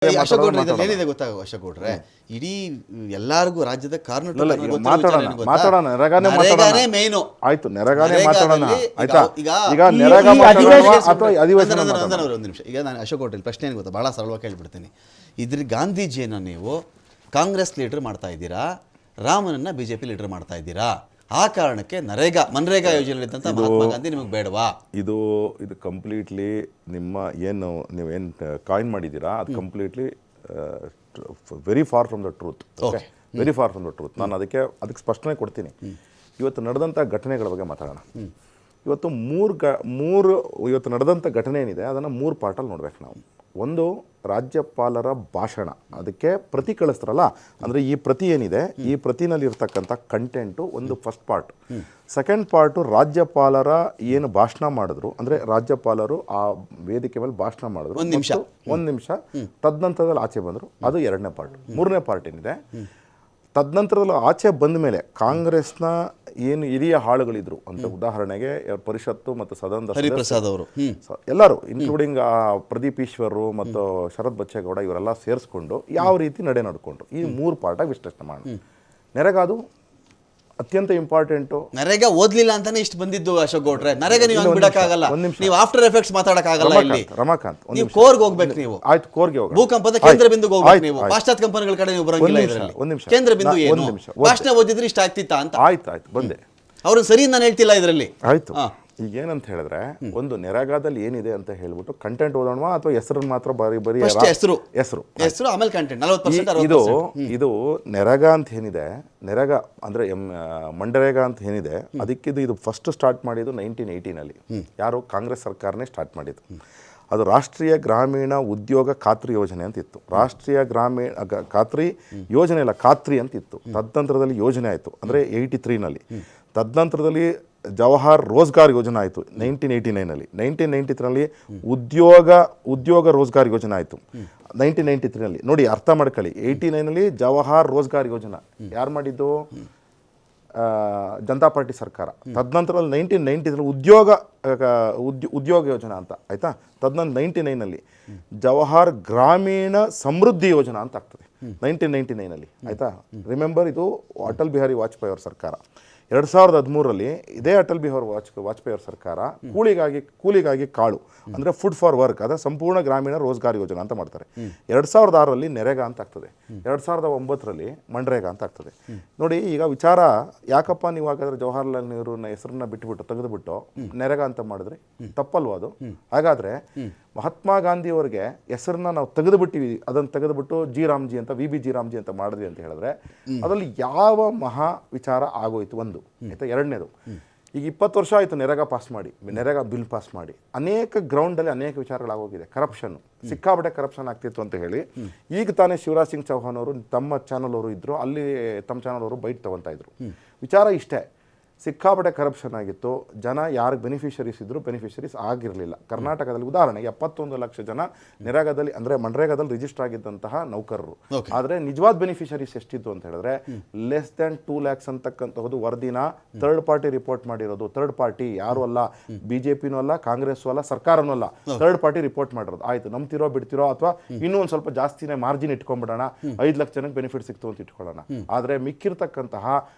ಅಶೋಕ್ ಗೌಡ್ರೆ ಇದ್ರಲ್ಲಿ ಏನಿದೆ ಗೊತ್ತಾ ಅಶೋಕ್ ಗೌಡ್ರೆ, ಇಡೀ ಎಲ್ಲರಿಗೂ ರಾಜ್ಯದ ಮಾತಾಡೋಣ ಮೇನು ಆಯ್ತು, ನೆರೆಗಾನೆ ಮಾತಾಡೋಣ ಆಯ್ತಾ. ಈಗ ಒಂದು ನಿಮಿಷ, ಈಗ ನಾನು ಅಶೋಕ್ ಗೌಡ್ರೆ ಪ್ರಶ್ನೆ ಏನು ಗೊತ್ತಾ, ಬಹಳ ಸರಳವಾಗಿ ಕೇಳ್ಬಿಡ್ತೀನಿ. ಇದ್ರ ಗಾಂಧೀಜಿಯನ್ನು ನೀವು ಕಾಂಗ್ರೆಸ್ ಲೀಡರ್ ಮಾಡ್ತಾ ಇದ್ದೀರಾ, ರಾಮನನ್ನ ಬಿಜೆಪಿ ಲೀಡರ್ ಮಾಡ್ತಾ ಇದ್ದೀರಾ, ಆ ಕಾರಣಕ್ಕೆ ಮನ್ರೇಗಾ ಯೋಜನೆಯಲ್ಲಿದ್ದಂಥ ಮಹಾತ್ಮ ಗಾಂಧಿ ನಿಮಗೆ ಬೇಡವಾ? ಇದು ಕಂಪ್ಲೀಟ್ಲಿ ನಿಮ್ಮ ನೀವೇನು ಕಾಯಿನ್ ಮಾಡಿದ್ದೀರಾ ಅದು completely very far from the truth. Very far from the truth. ನಾನು ಅದಕ್ಕೆ ಸ್ಪಷ್ಟನೆ ಕೊಡ್ತೀನಿ. ಇವತ್ತು ನಡೆದಂಥ ಘಟನೆಗಳ ಬಗ್ಗೆ ಮಾತಾಡೋಣ. ಇವತ್ತು ಇವತ್ತು ನಡೆದಂಥ ಘಟನೆ ಏನಿದೆ ಅದನ್ನು 3 ಪಾರ್ಟಲ್ಲಿ ನೋಡ್ಬೇಕು ನಾವು. ಒಂದು, ರಾಜ್ಯಪಾಲರ ಭಾಷಣ, ಅದಕ್ಕೆ ಪ್ರತಿ ಕಳಿಸ್ತಾರಲ್ಲ, ಅಂದರೆ ಈ ಪ್ರತಿ ಏನಿದೆ ಈ ಪ್ರತಿನಲ್ಲಿ ಇರ್ತಕ್ಕಂಥ ಕಂಟೆಂಟು ಒಂದು ಫಸ್ಟ್ ಪಾರ್ಟ್. ಸೆಕೆಂಡ್ ಪಾರ್ಟು ರಾಜ್ಯಪಾಲರ ಏನು ಭಾಷಣ ಮಾಡಿದ್ರು, ಅಂದರೆ ರಾಜ್ಯಪಾಲರು ಆ ವೇದಿಕೆ ಮೇಲೆ ಭಾಷಣ ಮಾಡಿದ್ರು, ಒಂದು ನಿಮಿಷ ತದನಂತರದಲ್ಲಿ ಆಚೆ ಬಂದರು, ಅದು 2ನೇ ಪಾರ್ಟ್. 3ನೇ ಪಾರ್ಟ್ ಏನಿದೆ, ತದನಂತರದಲ್ಲಿ ಆಚೆ ಬಂದ ಮೇಲೆ ಕಾಂಗ್ರೆಸ್ನ ಏನು ಹಿರಿಯ ಹಾಳುಗಳಿದ್ರು, ಅಂತ ಉದಾಹರಣೆಗೆ ಪರಿಷತ್ತು ಮತ್ತು ಸದನದ ಹರಿಪ್ರಸಾದ್ ಅವರು ಎಲ್ಲರೂ ಇನ್ಕ್ಲೂಡಿಂಗ್ ಪ್ರದೀಪ್ ಈಶ್ವರು ಮತ್ತು ಶರತ್ ಬಚ್ಚೇಗೌಡ ಇವರೆಲ್ಲ ಸೇರಿಸ್ಕೊಂಡು ಯಾವ ರೀತಿ ನಡ್ಕೊಂಡ್ರು, ಈ 3 ಪಾರ್ಟಾಗಿ ವಿಶ್ಲೇಷಣೆ ಮಾಡೋಣ. ನೆರೆಗಾದು ಅತ್ಯಂತ ಇಂಪಾರ್ಟೆಂಟು. ನರೇಗಾ ಓದ್ಲಿಲ್ಲ ಅಂತಾನೆ ಇಷ್ಟು ಬಂದಿದ್ದು ಅಶೋಕ್ ಗೌಡ್ರೆ. ನರೇಗಾ ನೀವು ಬಿಡಕ್ಕಾಗಲ್ಲ, ನೀವು ಆಫ್ಟರ್ ಎಫೆಕ್ಟ್ಸ್ ಮಾತಾಡಕ್ಕಾಗಲ್ಲ. ಇಲ್ಲಿ ರಮಾಕಾಂತ್ ನೀವು ಕೋರ್ಗೆ ಹೋಗ್ಬೇಕು. ನೀವು ಆಯ್ತು, ಕೋರ್ಗೆ ಹೋಗಿ ಭೂಕಂಪದ ಕೇಂದ್ರ ಬಿಂದುಗೆ ಹೋಗ್ಬೇಕು. ನೀವು ಪಾಶ್ಚಾತ್ಯ ಕಂಪನಿಗಳ ಕಡೆ ನೀವು ಬರಂಗಿಲ್ಲ. ಇದರಲ್ಲಿ ಕೇಂದ್ರ ಬಿಂದು ಏನು? ಭಾಷಣ ಓದಿದ್ರೆ ಇಷ್ಟ ಆಗ್ತಿತ್ತಾ ಅಂತ. ಆಯ್ತು ಬಂದೆ. ಅವ್ರನ್ನ ಸರಿ ನಾನು ಹೇಳ್ತಿಲ್ಲ ಇದರಲ್ಲಿ. ಆಯ್ತು, ಈಗ ಏನಂತ ಹೇಳಿದ್ರೆ, ಒಂದು ನೆರೆಗಾದಲ್ಲಿ ಏನಿದೆ ಅಂತ ಹೇಳ್ಬಿಟ್ಟು ಕಂಟೆಂಟ್ ಓದೋಣ ಅಥವಾ ಹೆಸರನ್ನು ಮಾತ್ರ ಬರೀ ಹೆಸರು ಆಮೇಲೆ ಕಂಟೆಂಟ್ 40%. ಇದು ನೆರೆಗಾ ಅಂತ ಏನಿದೆ, ನೆರೆಗಾ ಅಂದರೆ ಮನ್ರೇಗಾ ಅಂತ ಏನಿದೆ, ಅದಕ್ಕಿದು ಇದು ಫಸ್ಟ್ ಸ್ಟಾರ್ಟ್ ಮಾಡಿದ್ದು 1980ನಲ್ಲಿ. ಯಾರು? ಕಾಂಗ್ರೆಸ್ ಸರ್ಕಾರನೇ ಸ್ಟಾರ್ಟ್ ಮಾಡಿದ್ದು. ಅದು ರಾಷ್ಟ್ರೀಯ ಗ್ರಾಮೀಣ ಉದ್ಯೋಗ ಖಾತ್ರಿ ಯೋಜನೆ ಅಂತ ಇತ್ತು. ರಾಷ್ಟ್ರೀಯ ಗ್ರಾಮೀಣ ಖಾತ್ರಿ ಯೋಜನೆ ಇಲ್ಲ, ಖಾತ್ರಿ ಅಂತ ಇತ್ತು. ತದನಂತರದಲ್ಲಿ ಯೋಜನೆ ಆಯಿತು, ಅಂದರೆ 83ನಲ್ಲಿ. ತದನಂತರದಲ್ಲಿ ಜವಾಹರ್ ರೋಜ್ಗಾರ್ ಯೋಜನೆ ಆಯಿತು 1989ನಲ್ಲಿ. 1993ನಲ್ಲಿ ಉದ್ಯೋಗ ರೋಜ್ಗಾರ್ ಯೋಜನೆ ಆಯಿತು 1993ನಲ್ಲಿ. ನೋಡಿ, ಅರ್ಥ ಮಾಡ್ಕೊಳ್ಳಿ, 89ನಲ್ಲಿ ಜವಾಹರ್ ರೋಜ್ಗಾರ್ ಯೋಜನಾ ಯಾರು ಮಾಡಿದ್ದು? ಜನತಾ ಪಾರ್ಟಿ ಸರ್ಕಾರ. ತದನಂತರದಲ್ಲಿ 1990ರಲ್ಲಿ ಉದ್ಯೋಗ ಯೋಜನಾ ಅಂತ ಆಯಿತಾ. ತದನಂತರ 99ನಲ್ಲಿ ಜವಾಹರ್ ಗ್ರಾಮೀಣ ಸಮೃದ್ಧಿ ಯೋಜನಾ ಅಂತ ಆಗ್ತದೆ 1999ನಲ್ಲಿ ಆಯಿತಾ. ರಿಮೆಂಬರ್, ಇದು ಅಟಲ್ ಬಿಹಾರಿ ವಾಜಪೇಯಿ ಅವರ ಸರ್ಕಾರ. 2013ರಲ್ಲಿ ಇದೇ ಅಟಲ್ ಬಿಹಾರಿ ವಾಜಪೇಯಿ ಅವರ ಸರ್ಕಾರ ಕೂಲಿಗಾಗಿ ಕಾಳು, ಅಂದರೆ ಫುಡ್ ಫಾರ್ ವರ್ಕ್, ಅದರ ಸಂಪೂರ್ಣ ಗ್ರಾಮೀಣ ರೋಜ್ಗಾರ್ ಯೋಜನಾ ಅಂತ ಮಾಡ್ತಾರೆ. 2006ರಲ್ಲಿ ನೆರೆಗಾ ಅಂತ ಆಗ್ತದೆ. 2009ರಲ್ಲಿ ಮನ್ರೇಗಾ ಅಂತ ಆಗ್ತದೆ. ನೋಡಿ, ಈಗ ವಿಚಾರ ಯಾಕಪ್ಪ ನೀವು ಹಾಗಾದ್ರೆ ಜವಾಹರ್ಲಾಲ್ ನೆಹರೂನ ಹೆಸರನ್ನ ತೆಗೆದುಬಿಟ್ಟು ನೆರೆಗಾ ಅಂತ ಮಾಡಿದ್ರಿ? ತಪ್ಪಲ್ವಾ ಅದು? ಹಾಗಾದ್ರೆ ಮಹಾತ್ಮ ಗಾಂಧಿ ಅವರಿಗೆ ಹೆಸರನ್ನ ನಾವು ತೆಗೆದುಬಿಟ್ಟಿವಿ, ಅದನ್ನು ತೆಗೆದುಬಿಟ್ಟು ಜಿ ರಾಮ್ಜಿ ಅಂತ VB ಜಿ ರಾಮ್ಜಿ ಅಂತ ಮಾಡಿದ್ವಿ ಅಂತ ಹೇಳಿದ್ರೆ ಅದರಲ್ಲಿ ಯಾವ ಮಹಾ ವಿಚಾರ ಆಗೋಯ್ತು? ಒಂದು ಆಯ್ತಾ. ಎರಡನೇದು, ಈಗ 20 ವರ್ಷ ಆಯಿತು ನೆರೆಗಾ ನೆರೆಗಾ ಬಿಲ್ ಪಾಸ್ ಮಾಡಿ. ಅನೇಕ ಗ್ರೌಂಡಲ್ಲಿ ಅನೇಕ ವಿಚಾರಗಳಾಗೋಗಿದೆ. ಕರಪ್ಷನ್, ಸಿಕ್ಕಾಪಟ್ಟೆ ಕರಪ್ಷನ್ ಆಗ್ತಿತ್ತು ಅಂತ ಹೇಳಿ ಈಗ ತಾನೇ ಶಿವರಾಜ್ ಸಿಂಗ್ ಚೌಹಾಣ್ ಅವರು ತಮ್ಮ ಚಾನಲ್ ಅವರು ಇದ್ರು, ಅಲ್ಲಿ ತಮ್ಮ ಚಾನಲ್ ಅವರು ಬೈಟ್ ತಗೊತಾ ಇದ್ರು. ವಿಚಾರ ಇಷ್ಟೇ, ಸಿಕ್ಕಾಪಟ್ಟೆ ಕರಪ್ಷನ್ ಆಗಿತ್ತು. ಜನ ಯಾರಿಗೆ ಬೆನಿಫಿಷರೀಸ್ ಇದ್ರು ಬೆನಿಫಿಷರೀಸ್ ಆಗಿರಲಿಲ್ಲ. ಕರ್ನಾಟಕದಲ್ಲಿ ಉದಾಹರಣೆಗೆ 71 ಲಕ್ಷ ಜನ ನೆರೆಗಾದಲ್ಲಿ ಅಂದರೆ ಮನ್ರೇಗಾದಲ್ಲಿ ರಿಜಿಸ್ಟರ್ ಆಗಿದ್ದಂತಹ ನೌಕರರು. ಆದರೆ ನಿಜವಾದ ಬೆನಿಫಿಷರೀಸ್ ಎಷ್ಟಿತ್ತು ಅಂತ ಹೇಳಿದ್ರೆ ಲೆಸ್ ದ್ಯಾನ್ 2 lakhs ಅಂತಕ್ಕಂತಹದ್ದು ವರದಿನ ಥರ್ಡ್ ಪಾರ್ಟಿ ರಿಪೋರ್ಟ್ ಮಾಡಿರೋದು. ಥರ್ಡ್ ಪಾರ್ಟಿ ಯಾರು ಅಲ್ಲ, ಬಿಜೆಪಿನೂ ಅಲ್ಲ, ಕಾಂಗ್ರೆಸ್ ಅಲ್ಲ, ಸರ್ಕಾರನೂ ಅಲ್ಲ, ಥರ್ಡ್ ಪಾರ್ಟಿ ರಿಪೋರ್ಟ್ ಮಾಡಿರೋದು. ಆಯ್ತು, ನಂಬ್ತಿರೋ ಬಿಡ್ತಿರೋ ಅಥವಾ ಇನ್ನೂ ಒಂದು ಸ್ವಲ್ಪ ಜಾಸ್ತಿನೇ ಮಾರ್ಜಿನ್ ಇಟ್ಕೊಂಡ್ಬಿಡೋಣ, 5 ಲಕ್ಷ ಜನಕ್ಕೆ ಬೆನಿಫಿಟ್ ಸಿಕ್ತು ಅಂತ ಇಟ್ಕೊಳ್ಳೋಣ. ಆದರೆ ಮಿಕ್ಕಿರ್ತಕ್ಕಂತಹ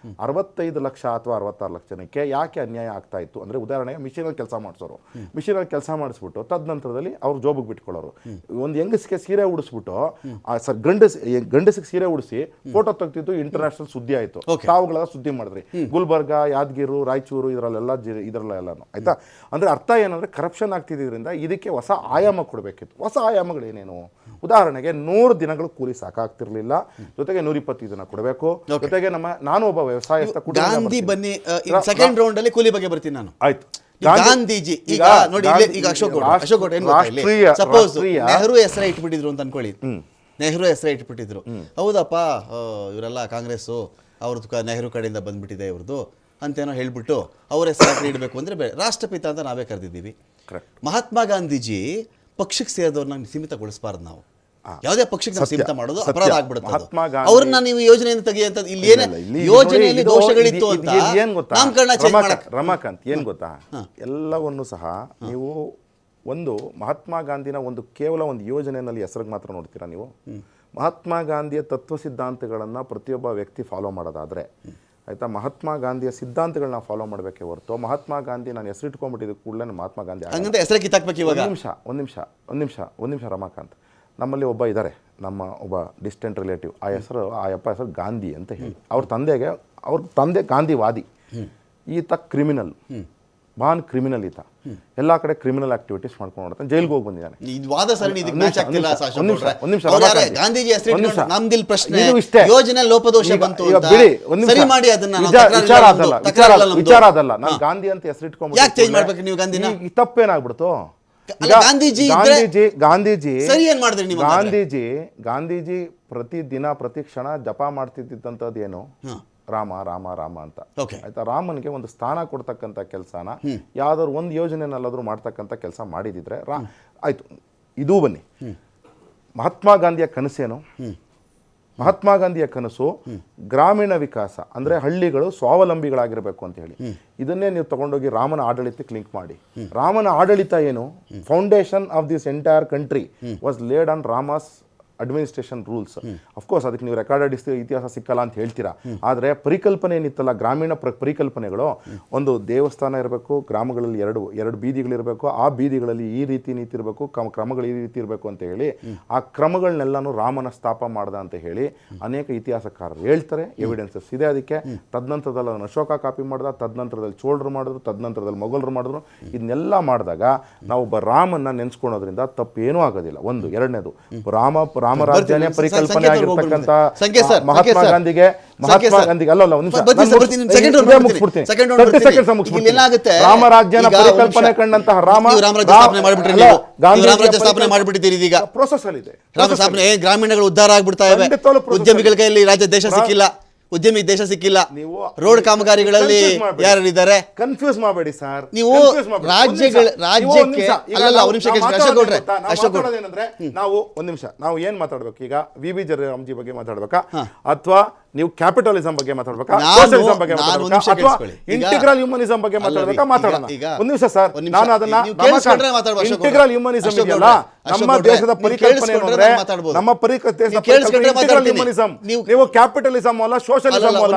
65 ಲಕ್ಷ ಅಥವಾ 66 ಲಕ್ಷ ಜನಕ್ಕೆ ಯಾಕೆ ಅನ್ಯಾಯ ಆಗ್ತಾ ಇತ್ತು ಅಂದರೆ, ಉದಾಹರಣೆಗೆ ಮಿಷಿನಲ್ಲಿ ಕೆಲಸ ಮಾಡಿಸೋರು, ಮಿಷಿನಲ್ಲಿ ಕೆಲಸ ಮಾಡಿಸ್ಬಿಟ್ಟು ತದನಂತರದಲ್ಲಿ ಅವ್ರು ಜೋಬಿಗೆ ಬಿಟ್ಕೊಳ್ಳೋರು. ಒಂದು ಹೆಂಗಸಿಗೆ ಸೀರೆ ಉಡಿಸ್ಬಿಟ್ಟು ಗಂಡಸಿಗೆ ಸೀರೆ ಉಡಿಸಿ ಫೋಟೋ ತೆಗ್ತಿದ್ದು ಇಂಟರ್ನ್ಯಾಷನಲ್ ಸುದ್ದಿ ಆಯಿತು. ತಾವುಗಳೆಲ್ಲ ಸುದ್ದಿ ಮಾಡಿದ್ರಿ, ಗುಲ್ಬರ್ಗ, ಯಾದಗಿರಿ, ರಾಯಚೂರು ಇದರಲ್ಲೆಲ್ಲಾನು ಆಯ್ತಾ. ಅಂದರೆ ಅರ್ಥ ಏನಂದರೆ ಕರಪ್ಷನ್ ಆಗ್ತಿದ್ದರಿಂದ ಇದಕ್ಕೆ ಹೊಸ ಆಯಾಮ ಕೊಡಬೇಕಿತ್ತು. ಹೊಸ ಆಯಾಮಗಳು ಏನೇನು? ಉದಾಹರಣೆಗೆ 100 ದಿನಗಳು ಕೂಲಿ ಸಾಕಾಗ್ತಿರ್ಲಿಲ್ಲ, ಜೊತೆಗೆ 120 ದಿನ ಕೊಡಬೇಕು. ಜೊತೆಗೆ ನಾನು ಒಬ್ಬ ವ್ಯವಸಾಯಸ್ಥ. ಗಾಂಧಿ ಬನ್ನಿ ಸೆಕೆಂಡ್ ರೌಂಡ್ ಅಲ್ಲಿ ಕೂಲಿ ಬಗ್ಗೆ ಬರ್ತೀನಿ ನಾನು. ಆಯ್ತು, ಗಾಂಧೀಜಿ ಈಗ ನೋಡಿ, ಈಗ ಅಶೋಕ್ ಗೌಡ ಸಪೋಸ್ ನೆಹರು ಹೆಸರೇ ಇಟ್ಬಿಟ್ಟಿದ್ರು ಅಂತ ಅನ್ಕೊಳ್ಳಿ. ನೆಹರು ಹೆಸರೇ ಇಟ್ಬಿಟ್ಟಿದ್ರು, ಹೌದಪ್ಪ ಇವರೆಲ್ಲ ಕಾಂಗ್ರೆಸ್ಸು ಅವ್ರದ್ದು ನೆಹರು ಕಡೆಯಿಂದ ಬಂದ್ಬಿಟ್ಟಿದೆ ಇವ್ರದ್ದು ಅಂತೇನೋ ಹೇಳ್ಬಿಟ್ಟು ಅವ್ರ ಹೆಸರು ಇಡಬೇಕು ಅಂದ್ರೆ ರಾಷ್ಟ್ರಪಿತ ಅಂತ ನಾವೇ ಕರೆದಿದ್ದೀವಿ. ಮಹಾತ್ಮ ಗಾಂಧೀಜಿ ಪಕ್ಷಕ್ಕೆ ಸೇರಿದವ್ರನ್ನ ಸೀಮಿತಗೊಳಿಸಬಾರ್ದು. ನಾವು ಯಾವುದೇ ಪಕ್ಷಕ್ಕೆ ಸೀಮಿತ ಮಾಡೋದು ಅಪರಾಧ ಆಗ್ಬಿಡುತ್ತೆ. ಅವ್ರನ್ನ ನೀವು ಯೋಜನೆಯಿಂದ ತೆಗೆಯುವಂತ ಇಲ್ಲಿ ಏನೇ ಯೋಜನೆಯಲ್ಲಿ ದೋಷಗಳಿತ್ತು ಅಂತ ರಮಾಕಾಂತ್, ಏನ್ ಗೊತ್ತಾ, ಎಲ್ಲವನ್ನು ಸಹ ನೀವು ಒಂದು ಮಹಾತ್ಮ ಗಾಂಧಿನ ಕೇವಲ ಒಂದು ಯೋಜನೆಯಲ್ಲಿ ಹೆಸರಿಗೆ ಮಾತ್ರ ನೋಡ್ತೀರಾ ನೀವು? ಮಹಾತ್ಮ ಗಾಂಧಿಯ ತತ್ವ ಸಿದ್ಧಾಂತಗಳನ್ನು ಪ್ರತಿಯೊಬ್ಬ ವ್ಯಕ್ತಿ ಫಾಲೋ ಮಾಡೋದಾದರೆ ಆಯಿತಾ, ಮಹಾತ್ಮ ಗಾಂಧಿಯ ಸಿದ್ಧಾಂತಗಳನ್ನ ಫಾಲೋ ಮಾಡಬೇಕೇ ಹೊರತು ಮಹಾತ್ಮ ಗಾಂಧಿ ನಾನು ಹೆಸರಿಟ್ಕೊಂಡ್ಬಿಟ್ಟಿದ್ದು ಕೂಡಲೇ ಮಹಾತ್ಮ ಗಾಂಧಿ ಹೆಸರು ಕಿತ್ತಾಕ್ಬೇಕು ಇವಾಗ. ಒಂದು ನಿಮಿಷ ರಮಾಕಾಂತ್, ನಮ್ಮಲ್ಲಿ ಒಬ್ಬ ಇದ್ದಾರೆ, ನಮ್ಮ ಒಬ್ಬ ಡಿಸ್ಟೆಂಟ್ ರಿಲೇಟಿವ್, ಆ ಅಪ್ಪ ಹೆಸರು ಗಾಂಧಿ ಅಂತ ಹೇಳಿ. ಅವ್ರ ತಂದೆ ಗಾಂಧಿವಾದಿ, ಈತ ಕ್ರಿಮಿನಲ್, ಬಾನ್ ಕ್ರಿಮಿನಲ್ ಈತ, ಎಲ್ಲ ಕಡೆ ಕ್ರಿಮಿನಲ್ ಆಕ್ಟಿವಿಟೀಸ್ ಮಾಡ್ಕೊಂಡು ನೋಡ್ತಾನೆ, ಜೈಲ್ಗೆ ಹೋಗಿ ಬಂದಿದ್ದಾನೆ. ವಿಚಾರ ಅದಲ್ಲ, ನಾನು ಗಾಂಧಿ ಅಂತ ಹೆಸರಿಟ್ಕೊಂಡ್ಬಿಟ್ಟು ತಪ್ಪೇನಾಗ್ಬಿಡ್ತು. ಗಾಂಧೀಜಿ ಪ್ರತಿದಿನ ಪ್ರತಿ ಕ್ಷಣ ಜಪ ಮಾಡ್ತಿದ್ದಂಥದ್ದು ಏನು? ರಾಮ ರಾಮ ರಾಮ ಅಂತ. ಆಯ್ತಾ, ರಾಮನಿಗೆ ಒಂದು ಸ್ಥಾನ ಕೊಡ್ತಕ್ಕಂಥ ಕೆಲಸನ ಯಾವ್ದಾದ್ರು ಒಂದು ಯೋಜನೆನಲ್ಲಾದ್ರೂ ಮಾಡ್ತಕ್ಕಂಥ ಕೆಲಸ ಮಾಡಿದಿದ್ರೆ ಆಯ್ತು. ಇದೂ ಬನ್ನಿ, ಮಹಾತ್ಮ ಗಾಂಧಿಯ ಕನಸೇನು? ಮಹಾತ್ಮ ಗಾಂಧಿಯ ಕನಸು ಗ್ರಾಮೀಣ ವಿಕಾಸ, ಅಂದ್ರೆ ಹಳ್ಳಿಗಳು ಸ್ವಾವಲಂಬಿಗಳಾಗಿರ್ಬೇಕು ಅಂತ ಹೇಳಿ. ಇದನ್ನೇ ನೀವು ತಗೊಂಡೋಗಿ ರಾಮನ ಆಡಳಿತಕ್ಕೆ ಲಿಂಕ್ ಮಾಡಿ. ರಾಮನ ಆಡಳಿತ ಏನು? Foundation of this entire country was laid on Rama's administration rules. Of course ಅದಕ್ಕೆ ನೀವು ರೆಕಾರ್ಡೆಡ್ ಇತಿಹಾಸ ಸಿಕ್ಕಲ್ಲ ಅಂತ ಹೇಳ್ತೀರಾ, ಆದರೆ ಪರಿಕಲ್ಪನೆ ಏನಿತ್ತಲ್ಲ, ಗ್ರಾಮೀಣ ಪರಿಕಲ್ಪನೆಗಳು, ಒಂದು ದೇವಸ್ಥಾನ ಇರಬೇಕು, ಗ್ರಾಮಗಳಲ್ಲಿ ಎರಡು ಬೀದಿಗಳಿರಬೇಕು, ಆ ಬೀದಿಗಳಲ್ಲಿ ಈ ರೀತಿ ನೀತಿ ಇರಬೇಕು, ಕ್ರಮಗಳು ಈ ರೀತಿ ಇರಬೇಕು ಅಂತ ಹೇಳಿ ಆ ಕ್ರಮಗಳನ್ನೆಲ್ಲನೂ ರಾಮನ ಸ್ಥಾಪ ಮಾಡ್ದ ಅಂತ ಹೇಳಿ ಅನೇಕ ಇತಿಹಾಸಕಾರರು ಹೇಳ್ತಾರೆ. ಎವಿಡೆನ್ಸಸ್ ಇದೆ ಅದಕ್ಕೆ. ತದನಂತರದಲ್ಲಿ ಅದನ್ನು ಅಶೋಕ ಕಾಪಿ ಮಾಡ್ದ, ತದನಂತರದಲ್ಲಿ ಚೋಳರು ಮಾಡಿದ್ರು, ತದನಂತರದಲ್ಲಿ ಮೊಘಲರು ಮಾಡಿದ್ರು. ಇದನ್ನೆಲ್ಲ ಮಾಡಿದಾಗ ನಾವು ಒಬ್ಬ ರಾಮನ್ನ ನೆನೆಸ್ಕೊಳೋದ್ರಿಂದ ತಪ್ಪೇನೂ ಆಗೋದಿಲ್ಲ. ಒಂದು. ಎರಡನೇದು, ರಾಮರಾಜ್ಯನೇ ಪರಿಕಲ್ಪನೆ ಆಗಿರ್ತಕ್ಕಂಥ ಮಹಾತ್ಮ ಗಾಂಧಿಗೆ ರಾಮರಾಜ್ಯನ ಪರಿಕಲ್ಪನೆ ಕಂಡಂತಹ ಪ್ರೋಸೆಸ್ ಅಲ್ಲಿ ಇದೆ. ಗ್ರಾಮೀಣಗಳು ಉದ್ಧಾರ ಆಗ್ಬಿಡ್ತಾ ಇವೆ, ಉದ್ಯಮಿಗಳ ಕೈಯಲ್ಲಿ ದೇಶ ಸಿಕ್ಕಿಲ್ಲ. ರೋಡ್ ಕಾಮಗಾರಿಗಳಲ್ಲಿ ಯಾರಿದ್ದಾರೆ? ಕನ್ಫ್ಯೂಸ್ ಮಾಡಬೇಡಿ ಸರ್. ನೀವು ರಾಜ್ಯಕ್ಕೆ ನಾವು ಒಂದ್ ನಿಮಿಷ, ನಾವು ಏನ್ ಮಾತಾಡ್ಬೇಕು ಈಗ? ವಿ.ಬಿ. ಜಯರಾಮ್ಜಿ ಬಗ್ಗೆ ಮಾತಾಡ್ಬೇಕಾ, ಅಥವಾ ನೀವು ಕ್ಯಾಪಿಟಲಿಸಂ ಬಗ್ಗೆ ಮಾತಾಡ್ಬೇಕಾ, ಸೋಷಿಯಲಿಸಂ ಬಗ್ಗೆ ಮಾತಾಡ್ಬೇಕಾ, ಅಥವಾ ಇಂಟಿಗ್ರಲ್ ಹ್ಯೂಮನಿಸಂ ಬಗ್ಗೆ ಮಾತಾಡ್ಬೇಕಾ? ಮಾತಾಡೋಣ. ಒಂದ್ ನಿಮಿಷ ಸರ್, ನಾನು ಅದನ್ನ ಇಂಟಿಗ್ರಲ್ ಹ್ಯೂಮನಿಸಂ ಇದೆಯಲ್ಲ, ನಮ್ಮ ದೇಶದ ಪರಿಕಲ್ಪನೆ ಅಂದ್ರೆ ನಮ್ಮ ದೇಶದ ಇಂಟಿಗ್ರಲ್ ಹ್ಯೂಮನಿಸಂ. ನೀವು ಕ್ಯಾಪಿಟಲಿಸಂ ಅಲ್ಲ, ಸೋಷಿಯಲಿಸಂ ಅಲ್ಲ.